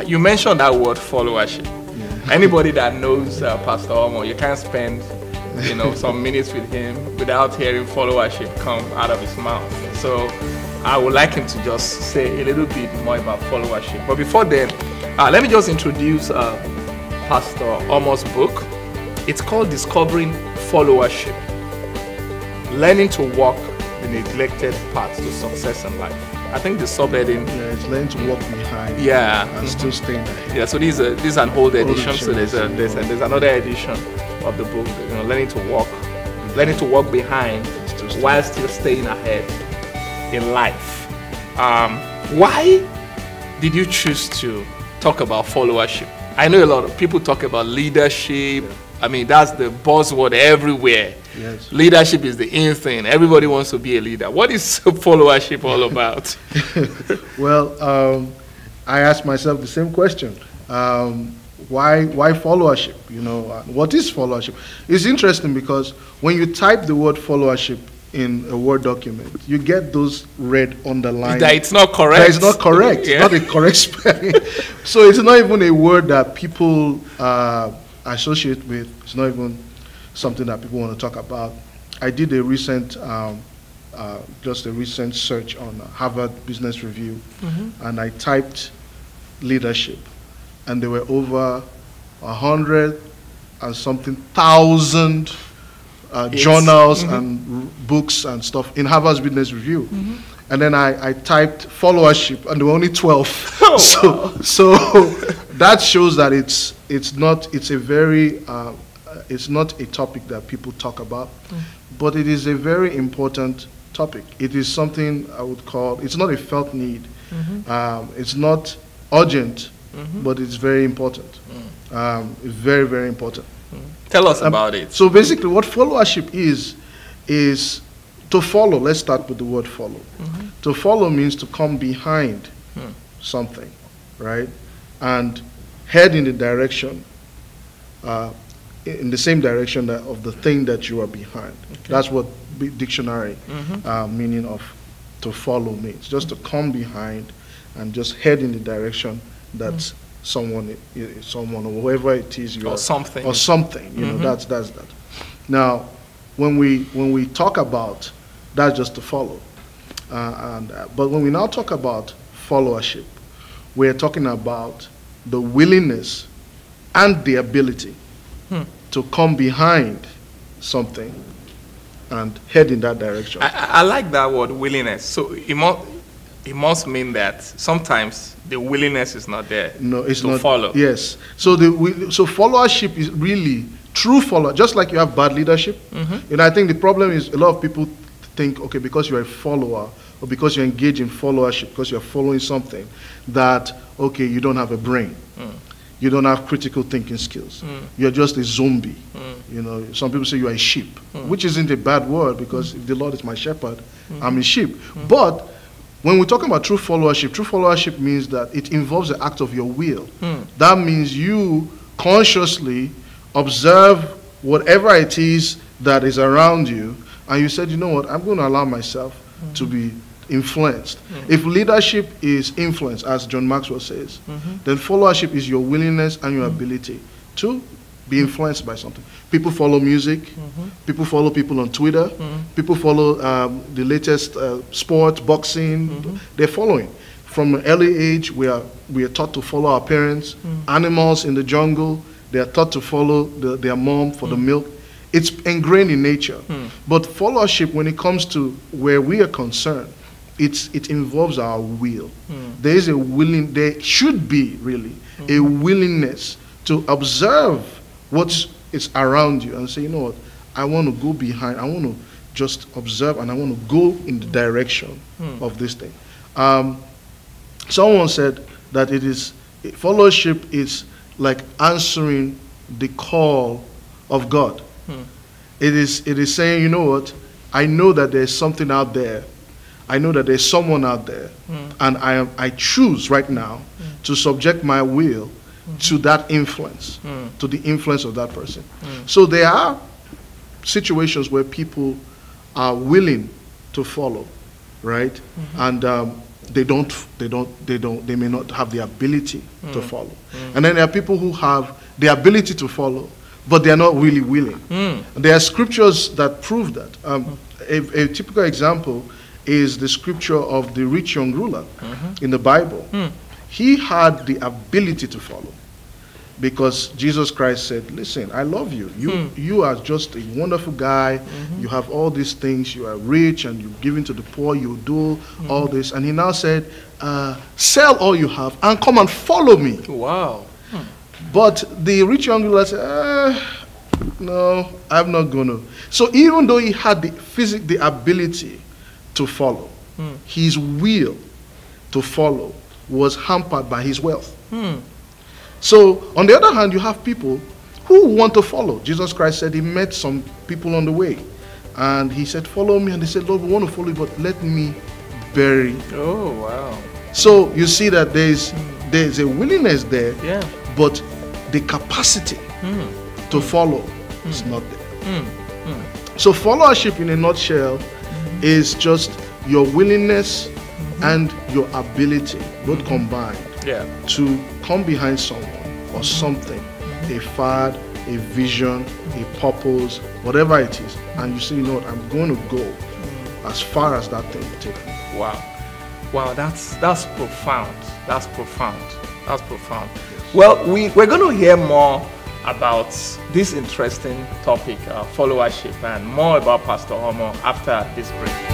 You mentioned that word followership. Yeah. Anybody that knows Pastor Omo, you can't spend some minutes with him without hearing followership come out of his mouth. So I would like him to just say a little bit more about followership. But before then, let me just introduce Pastor Omo's book. It's called Discovering Followership, Learning to Walk the Neglected Path to Success in Life. I think the subheading. Yeah, it's learning to walk behind. Yeah. And still staying ahead. Yeah. So this is an old edition. So there's another edition of the book. Learning to walk behind while still staying ahead in life. Why did you choose to talk about followership? I know a lot of people talk about leadership. I mean, that's the buzzword everywhere. Yes. Leadership is the in thing. Everybody wants to be a leader. What is followership all about? Well, I asked myself the same question. Why followership? What is followership? It's interesting because when you type the word followership in a Word document, you get those red underlines. That it's not correct. That it's not correct. Yeah. It's not a correct spelling. So it's not even a word that people associate with. It's not even something that people want to talk about. I did a recent, just a recent search on Harvard Business Review, and I typed leadership, and there were over 100 and something thousand journals and books and stuff in Harvard's Business Review. And then I typed followership, and there were only 12. Oh, so that shows that it's not a topic that people talk about, but it is a very important topic. It is something I would call, it's not a felt need. It's not urgent, but it's very important. It's very, very important. Tell us about it. So basically what followership is to follow. Let's start with the word follow. To follow means to come behind something, right? And head in the direction, in the same direction of the thing that you are behind. Okay. That's what dictionary meaning of to follow means. Just to come behind and just head in the direction that someone or whoever it is you are, or something. That's that. Now, when we talk about, that's just to follow, but when we now talk about followership, we're talking about the willingness and the ability to come behind something and head in that direction. I like that word, willingness. So it must mean that sometimes the willingness is not there. No, it's not. Follow. Yes. So so followership is really true follow. Just like you have bad leadership. And I think the problem is a lot of people think, okay, because you're a follower or because you engage in followership, because you're following something, that okay, you don't have a brain. You don't have critical thinking skills. You're just a zombie. Some people say you are a sheep, which isn't a bad word, because if the Lord is my shepherd, I'm a sheep. But when we're talking about true followership means that it involves the act of your will. That means you consciously observe whatever it is that is around you, and you said, you know what, I'm going to allow myself to be influenced. If leadership is influence, as John Maxwell says, then followership is your willingness and your ability to be influenced by something. People follow music. People follow people on Twitter. People follow the latest sport, boxing. They're following. From an early age, we are taught to follow our parents. Animals in the jungle, they are taught to follow their mom for the milk. It's ingrained in nature. But followership, when it comes to where we are concerned, it involves our will. There should be really a willingness to observe what is around you and say, you know what, I want to go behind, I want to just observe, and I want to go in the direction of this thing. Someone said that followership is like answering the call of God. It is saying, you know what, I know that there's something out there. I know that there's someone out there, and I choose right now to subject my will to that influence, to the influence of that person. So there are situations where people are willing to follow, right? And they may not have the ability to follow. And then there are people who have the ability to follow, but they are not really willing. There are scriptures that prove that. A typical example is the scripture of the rich young ruler in the Bible. He had the ability to follow, because Jesus Christ said, listen, I love you. You are just a wonderful guy. You have all these things. You are rich and you're giving to the poor. You do all this. And he now said, sell all you have and come and follow me. Wow. But the rich young ruler said, no, I'm not going to. So even though he had the ability to follow, his will to follow was hampered by his wealth. So, on the other hand, you have people who want to follow. Jesus Christ said he met some people on the way. And he said, follow me. And they said, Lord, we want to follow you, but let me bury you. Oh, wow. So, you see that there's a willingness there, but the capacity to follow is not there. So, followership in a nutshell is just your willingness and your ability, both combined, to come behind someone or something, a fad, a vision, a purpose, whatever it is, and you say, you know what, I'm going to go as far as that thing will take me. Wow, that's profound. That's profound. That's profound. Well, we're going to hear more about this interesting topic, followership, and more about Pastor Omo after this break.